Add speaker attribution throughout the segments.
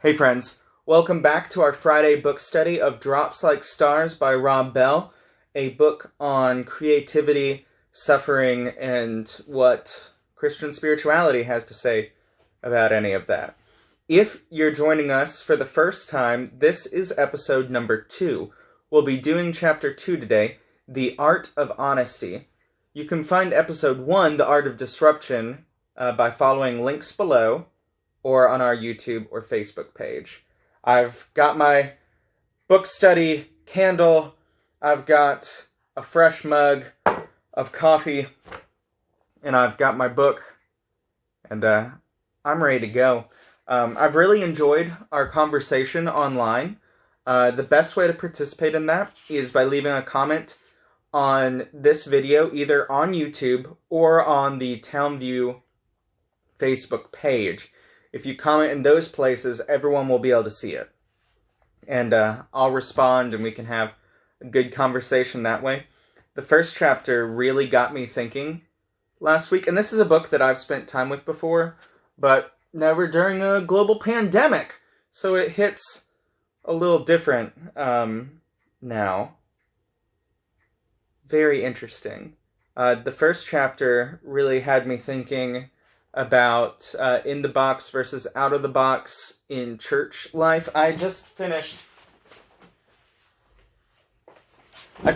Speaker 1: Hey friends, welcome back to our Friday book study of Drops Like Stars by Rob Bell, a book on creativity, suffering, and what Christian spirituality has to say about any of that. If you're joining us for the first time, this is episode number 2. We'll be doing chapter 2 today, The Art of Honesty. You can find episode 1, The Art of Disruption, by following links below, or on our YouTube or Facebook page. I've got my book study candle, I've got a fresh mug of coffee, and I've got my book, and I'm ready to go. I've really enjoyed our conversation online. The best way to participate in that is by leaving a comment on this video, either on YouTube or on the Townview Facebook page. If you comment in those places, everyone will be able to see it. And I'll respond and we can have a good conversation that way. The first chapter really got me thinking last week. And this is a book that I've spent time with before, but never during a global pandemic. So it hits a little different now. Very interesting. The first chapter really had me thinking about in the box versus out of the box in church life. I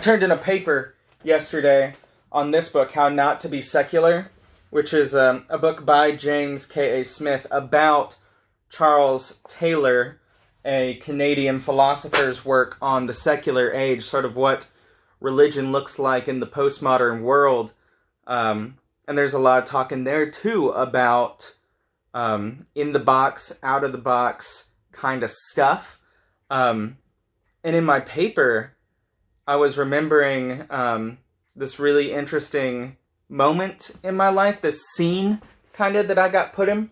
Speaker 1: turned in a paper yesterday on this book, How Not to Be Secular, which is a book by James K.A. Smith about Charles Taylor, a Canadian philosopher's work on the secular age, sort of what religion looks like in the postmodern world. And there's a lot of talk in there, too, about in the box, out of the box kind of stuff. And in my paper, I was remembering this really interesting moment in my life, this scene, kind of, that I got put in.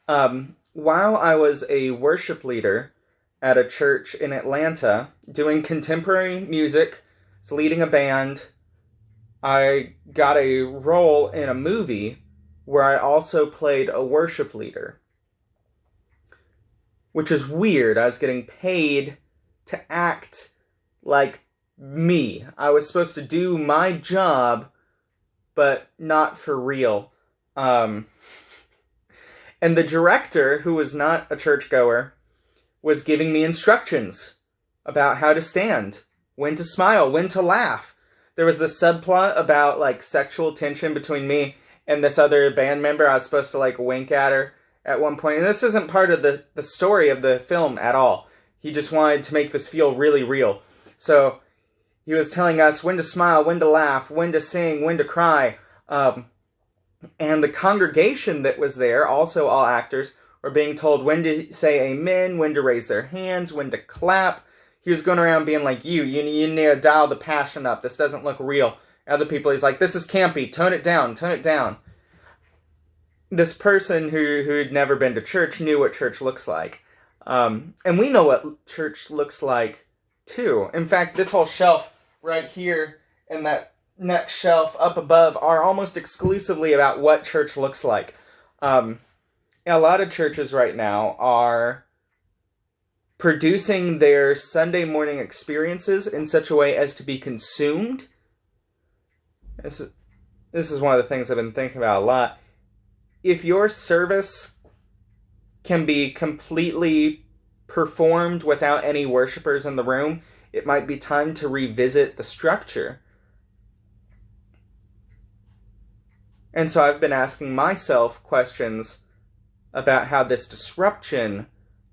Speaker 1: While I was a worship leader at a church in Atlanta, doing contemporary music, was leading a band, I got a role in a movie where I also played a worship leader. Which is weird. I was getting paid to act like me. I was supposed to do my job, but not for real. And the director, who was not a churchgoer, was giving me instructions about how to stand, when to smile, when to laugh. There was this subplot about, like, sexual tension between me and this other band member. I was supposed to, like, wink at her at one point. And this isn't part of the story of the film at all. He just wanted to make this feel really real. So he was telling us when to smile, when to laugh, when to sing, when to cry. And the congregation that was there, also all actors, were being told when to say amen, when to raise their hands, when to clap. He was going around being like, you need to dial the passion up. This doesn't look real. Other people, he's like, this is campy. Tone it down. Tone it down. This person who had never been to church knew what church looks like. And we know what church looks like, too. In fact, this whole shelf right here and that next shelf up above are almost exclusively about what church looks like. A lot of churches right now are producing their Sunday morning experiences in such a way as to be consumed. This is one of the things I've been thinking about a lot. If your service can be completely performed without any worshipers in the room, it might be time to revisit the structure. And so I've been asking myself questions about how this disruption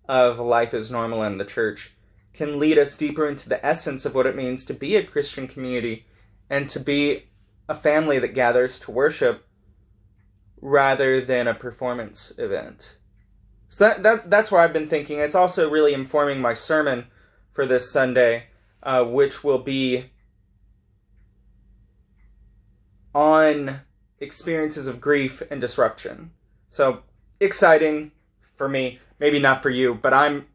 Speaker 1: of life as normal in the church can lead us deeper into the essence of what it means to be a Christian community and to be a family that gathers to worship rather than a performance event. So that's where I've been thinking. It's also really informing my sermon for this Sunday, which will be on experiences of grief and disruption. So exciting for me. Maybe not for you, but I'm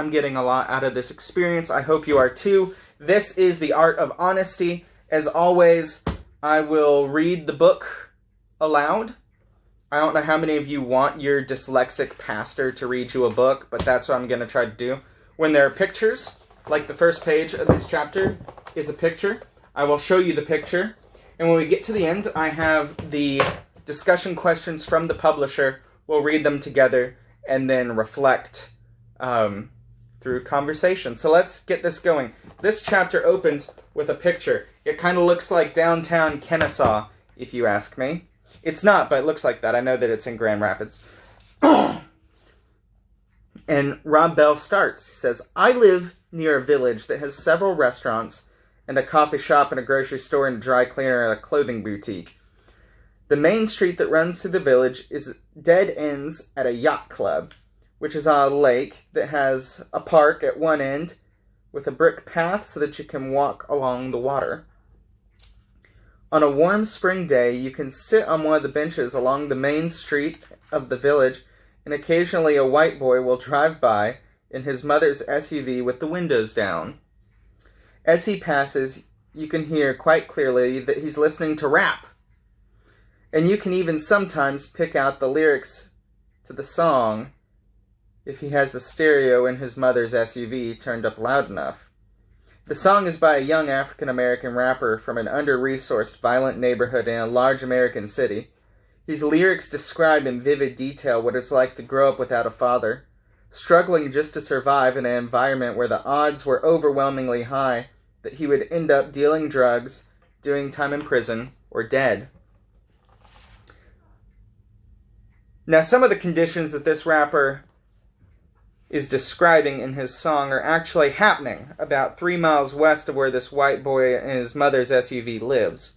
Speaker 1: getting a lot out of this experience. I hope you are too. This is The Art of Honesty. As always, I will read the book aloud. I don't know how many of you want your dyslexic pastor to read you a book, but that's what I'm going to try to do. When there are pictures, like the first page of this chapter is a picture, I will show you the picture. And when we get to the end, I have the discussion questions from the publisher. We'll read them together and then reflect through conversation. So let's get this going. This chapter opens with a picture. It kind of looks like downtown Kennesaw, if you ask me. It's not, but it looks like that. I know that it's in Grand Rapids. And Rob Bell starts. He says, I live near a village that has several restaurants and a coffee shop and a grocery store and a dry cleaner and a clothing boutique. The main street that runs through the village is dead ends at a yacht club, which is on a lake that has a park at one end with a brick path so that you can walk along the water. On a warm spring day, you can sit on one of the benches along the main street of the village, and occasionally a white boy will drive by in his mother's SUV with the windows down. As he passes, you can hear quite clearly that he's listening to rap. And you can even sometimes pick out the lyrics to the song if he has the stereo in his mother's SUV turned up loud enough. The song is by a young African-American rapper from an under-resourced, violent neighborhood in a large American city. His lyrics describe in vivid detail what it's like to grow up without a father, struggling just to survive in an environment where the odds were overwhelmingly high that he would end up dealing drugs, doing time in prison, or dead. Now, some of the conditions that this rapper is describing in his song are actually happening about 3 miles west of where this white boy and his mother's SUV lives.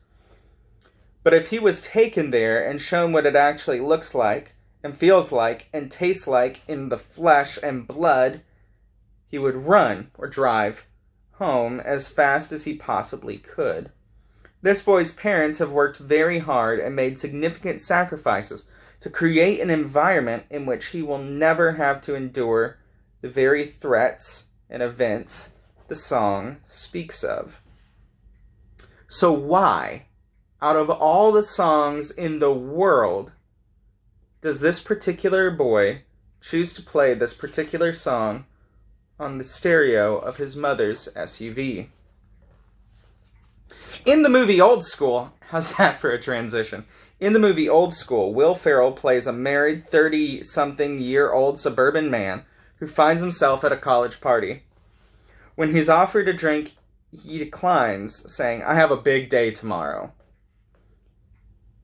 Speaker 1: But if he was taken there and shown what it actually looks like, and feels like, and tastes like in the flesh and blood, he would run or drive home as fast as he possibly could. This boy's parents have worked very hard and made significant sacrifices to create an environment in which he will never have to endure the very threats and events the song speaks of. So why, out of all the songs in the world, does this particular boy choose to play this particular song on the stereo of his mother's SUV? In the movie Old School, how's that for a transition? In the movie Old School, Will Ferrell plays a married 30-something-year-old suburban man who finds himself at a college party. When he's offered a drink, he declines, saying, I have a big day tomorrow.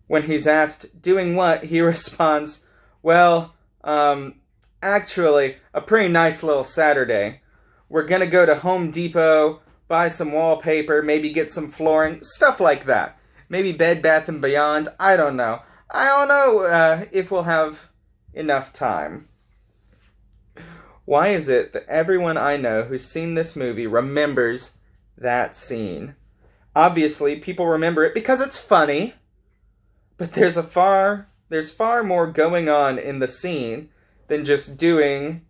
Speaker 1: When he's asked, doing what, he responds, well, actually, a pretty nice little Saturday. We're gonna go to Home Depot, buy some wallpaper, maybe get some flooring, stuff like that. Maybe Bed Bath & Beyond, I don't know. I don't know if we'll have enough time. Why is it that everyone I know who's seen this movie remembers that scene? Obviously, people remember it because it's funny, but there's far more going on in the scene than just doing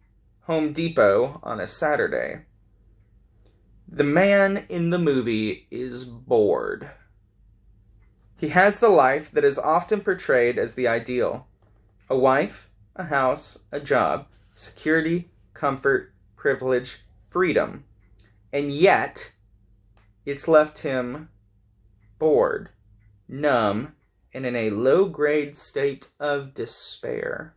Speaker 1: Home Depot on a Saturday. The man in the movie is bored. He has the life that is often portrayed as the ideal. A wife, a house, a job, security, comfort, privilege, freedom. And yet, it's left him bored, numb, and in a low-grade state of despair.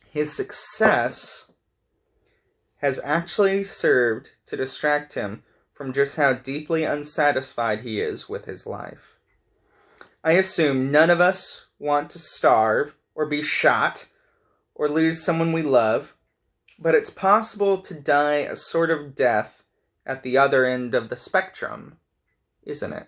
Speaker 1: His success has actually served to distract him from just how deeply unsatisfied he is with his life. I assume none of us want to starve or be shot or lose someone we love, but it's possible to die a sort of death at the other end of the spectrum, isn't it?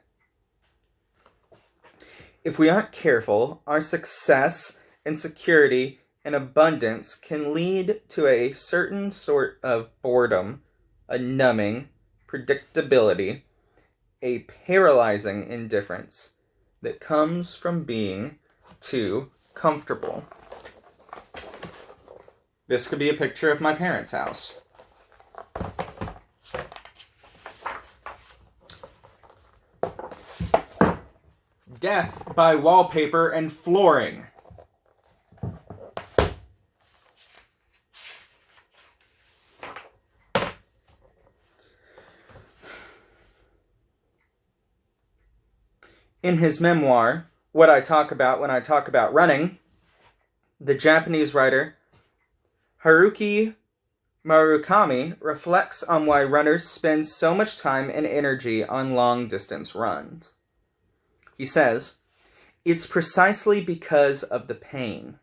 Speaker 1: If we aren't careful, our success and security and abundance can lead to a certain sort of boredom, a numbing predictability, a paralyzing indifference that comes from being too comfortable. This could be a picture of my parents' house. death by wallpaper and flooring. In his memoir, What I Talk About When I Talk About Running, the Japanese writer Haruki Murakami reflects on why runners spend so much time and energy on long-distance runs. He says, "It's precisely because of the pain.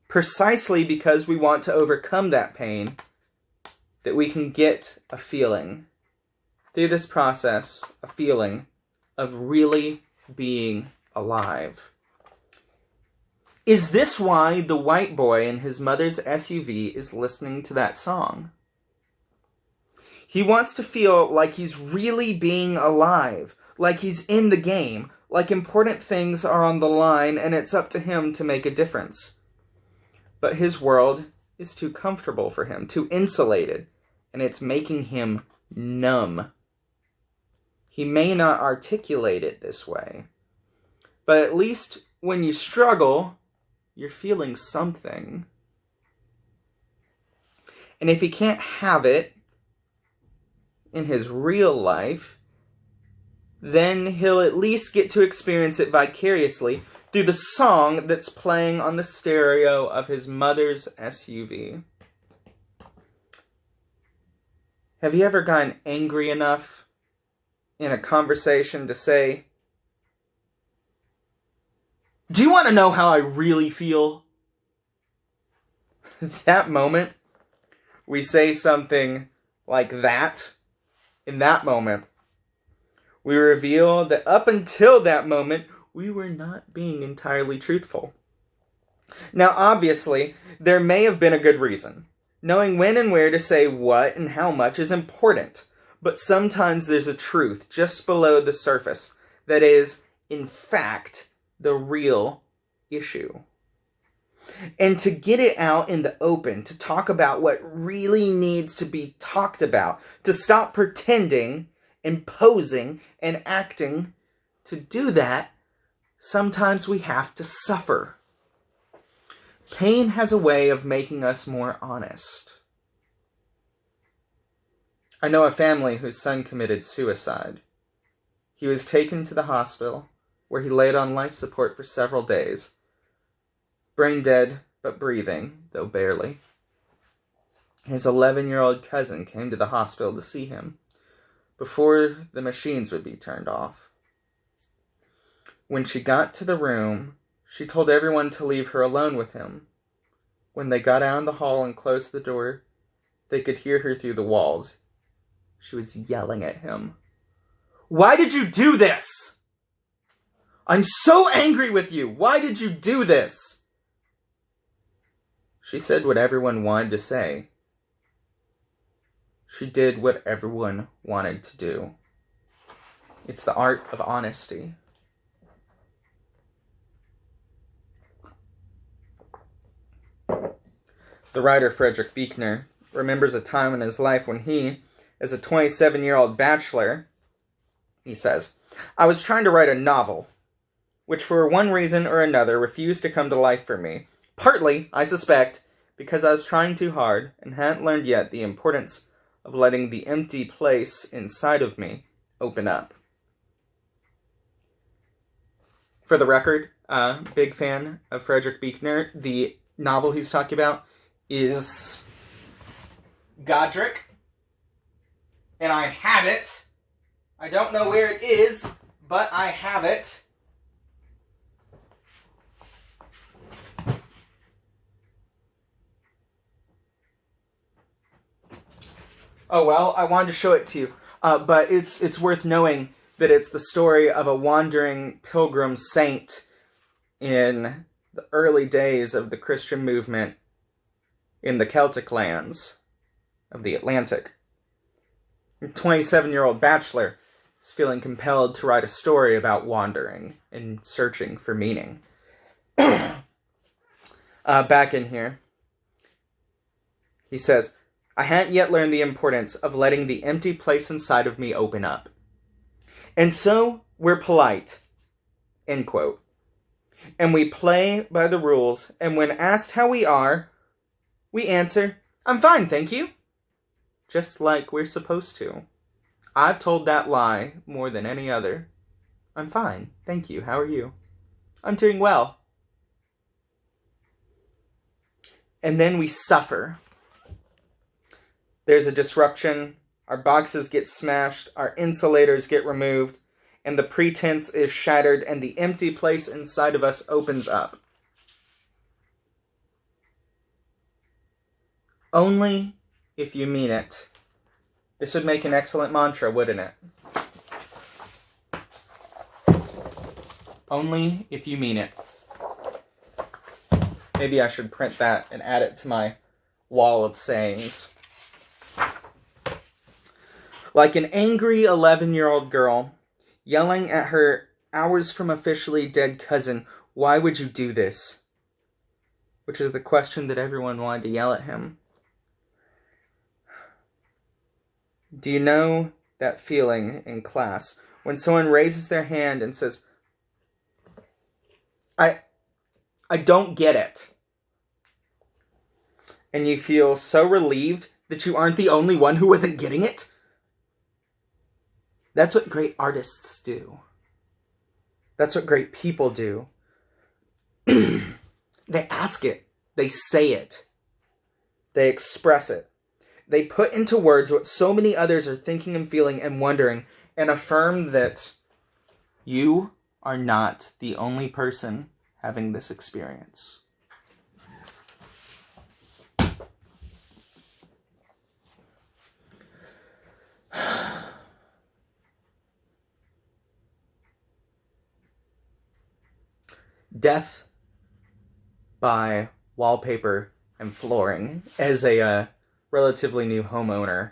Speaker 1: Precisely because we want to overcome that pain that we can get a feeling, through this process, a feeling of really being alive." Is this why the white boy in his mother's SUV is listening to that song? He wants to feel like he's really being alive, like he's in the game, like important things are on the line and it's up to him to make a difference. But his world is too comfortable for him, too insulated, and it's making him numb. He may not articulate it this way, but at least when you struggle, you're feeling something. And if he can't have it in his real life, then he'll at least get to experience it vicariously through the song that's playing on the stereo of his mother's SUV. Have you ever gotten angry enough in a conversation to say, "Do you want to know how I really feel?" That moment, we say something like that. In that moment, we reveal that up until that moment, we were not being entirely truthful. Now, obviously, there may have been a good reason. Knowing when and where to say what and how much is important. But sometimes there's a truth just below the surface that is, in fact, the real issue. And to get it out in the open, to talk about what really needs to be talked about, to stop pretending and posing and acting, to do that, sometimes we have to suffer. Pain has a way of making us more honest. I know a family whose son committed suicide. He was taken to the hospital, where he laid on life support for several days. Brain dead, but breathing, though barely. His 11-year-old cousin came to the hospital to see him, before the machines would be turned off. When she got to the room, she told everyone to leave her alone with him. When they got out in the hall and closed the door, they could hear her through the walls. She was yelling at him. "Why did you do this? I'm so angry with you. Why did you do this?" She said what everyone wanted to say. She did what everyone wanted to do. It's the art of honesty. The writer Frederick Buechner remembers a time in his life when he, as a 27-year-old bachelor, he says, "I was trying to write a novel, which for one reason or another refused to come to life for me. Partly, I suspect, because I was trying too hard and hadn't learned yet the importance of letting the empty place inside of me open up." For the record, big fan of Frederick Buechner. The novel he's talking about is Godric. And I have it. I don't know where it is, but I have it. Oh well, I wanted to show it to you. But it's worth knowing that it's the story of a wandering pilgrim saint in the early days of the Christian movement in the Celtic lands of the Atlantic. A 27-year-old bachelor is feeling compelled to write a story about wandering and searching for meaning. Back in here, he says, "I hadn't yet learned the importance of letting the empty place inside of me open up. And so, we're polite. End quote. And we play by the rules, and when asked how we are, we answer, I'm fine, thank you. Just like we're supposed to. I've told that lie more than any other. I'm fine, thank you. How are you? I'm doing well. And then we suffer. There's a disruption, our boxes get smashed, our insulators get removed, and the pretense is shattered, and the empty place inside of us opens up. Only if you mean it. This would make an excellent mantra, wouldn't it? Only if you mean it. Maybe I should print that and add it to my wall of sayings. Like an angry 11-year-old girl yelling at her hours from officially dead cousin, why would you do this? Which is the question that everyone wanted to yell at him. Do you know that feeling in class when someone raises their hand and says, I don't get it. And you feel so relieved that you aren't the only one who wasn't getting it? That's what great artists do. That's what great people do. They ask it. They say it. They express it. They put into words what so many others are thinking and feeling and wondering, and affirm that you are not the only person having this experience. Death by wallpaper and flooring. As a relatively new homeowner,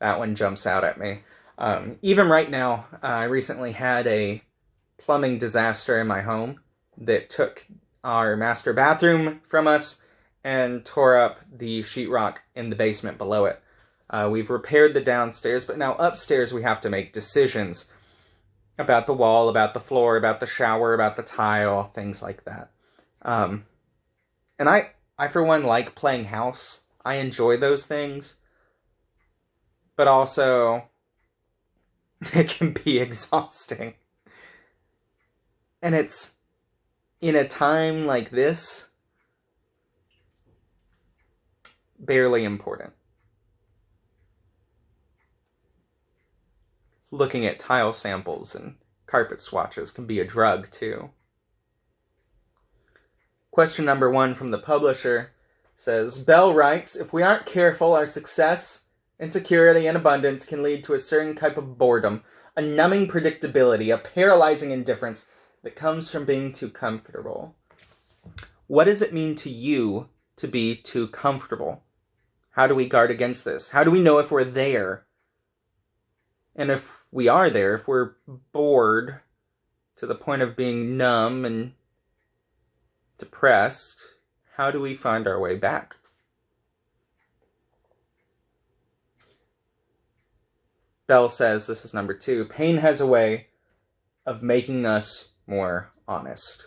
Speaker 1: that one jumps out at me. Even right now, I recently had a plumbing disaster in my home that took our master bathroom from us and tore up the sheetrock in the basement below it. We've repaired the downstairs, but now upstairs we have to make decisions about the wall, about the floor, about the shower, about the tile, things like that. And I for one like playing house. I enjoy those things. But also, it can be exhausting. And it's in a time like this, barely important. Looking at tile samples and carpet swatches can be a drug, too. Question number 1 from the publisher says, Bell writes, if we aren't careful, our success, insecurity, and abundance can lead to a certain type of boredom, a numbing predictability, a paralyzing indifference that comes from being too comfortable. What does it mean to you to be too comfortable? How do we guard against this? How do we know if we're there? And if we are there, if we're bored to the point of being numb and depressed, how do we find our way back? Bell says, this is number 2, pain has a way of making us more honest.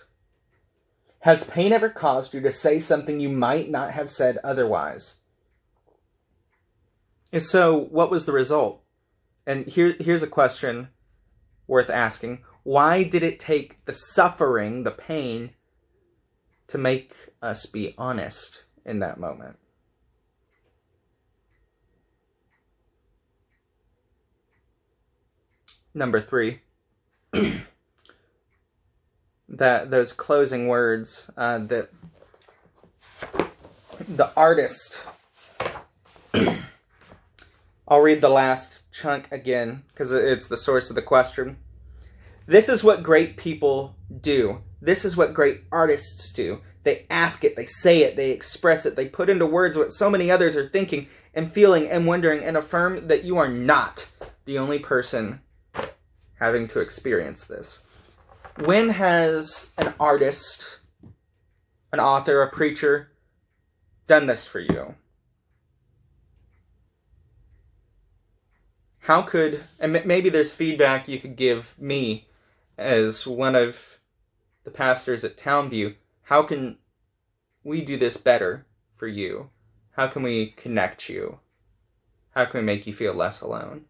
Speaker 1: Has pain ever caused you to say something you might not have said otherwise? If so, what was the result? And here's a question worth asking. Why did it take the suffering, the pain, to make us be honest in that moment? Number 3. Those closing words that the artist... I'll read the last chunk again, because it's the source of the question. This is what great people do. This is what great artists do. They ask it, they say it, they express it, they put into words what so many others are thinking and feeling and wondering, and affirm that you are not the only person having to experience this. When has an artist, an author, a preacher done this for you? How could, and maybe there's feedback you could give me as one of the pastors at Townview, how can we do this better for you? How can we connect you? How can we make you feel less alone?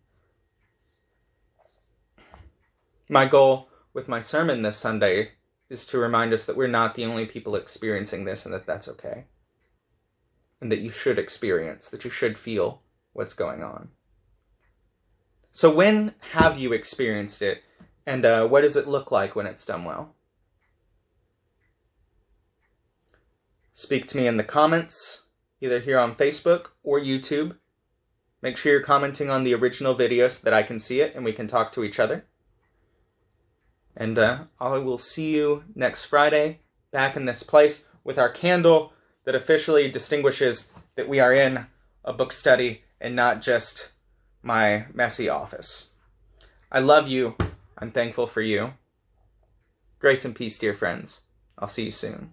Speaker 1: My goal with my sermon this Sunday is to remind us that we're not the only people experiencing this, and that that's okay. And that you should experience, that you should feel what's going on. So when have you experienced it, and what does it look like when it's done well? Speak to me in the comments, either here on Facebook or YouTube. Make sure you're commenting on the original video so that I can see it and we can talk to each other. And I will see you next Friday, back in this place, with our candle that officially distinguishes that we are in a book study and not just my messy office. I love you. I'm thankful for you. Grace and peace, dear friends. I'll see you soon.